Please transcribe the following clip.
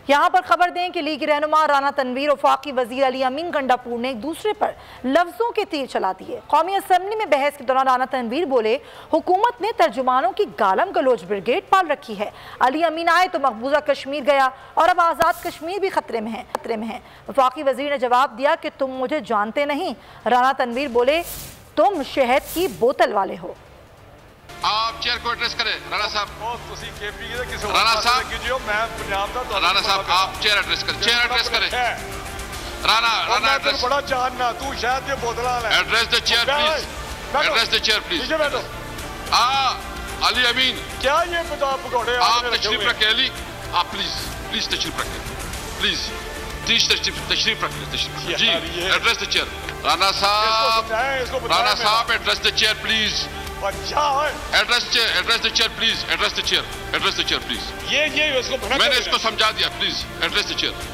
यहाँ पर खबर दें कि लीग रहनुमा राना तनवीर और वफाकी वजीर अली अमीन गंडापुर ने एक दूसरे पर लफ्जों के तीर चला दिए। कौमी असम्बली में बहस के दौरान राना तनवीर बोले, हुकूमत ने तर्जुमानों की गालम गलोच ब्रिगेड पाल रखी है। अली अमीन आए तो मकबूजा कश्मीर गया और अब आज़ाद कश्मीर भी खतरे में है। वफाकी वजीर ने जवाब दिया कि तुम मुझे जानते नहीं। राना तनवीर बोले, तुम शहद की बोतल वाले हो। आप चेयर को एड्रेस करें। राणा साहब, राणा साहब आप चेयर एड्रेस करें। चेयर एड्रेस करें। राणा एड्रेस, बड़ा जानना तू शायद ये बोतल address the chair please. Address the chair please. Ali Amin, क्या ये पकौड़े आप तशरीफ रखें। अली आप प्लीज तशरीफ रखें। प्लीज तशरीफ रखें। जी, एड्रेस द चेयर। राणा साहब address the chair please. Address the chair please. Address the chair please. ये इसको मैंने इसको समझा दिया। Please address the chair.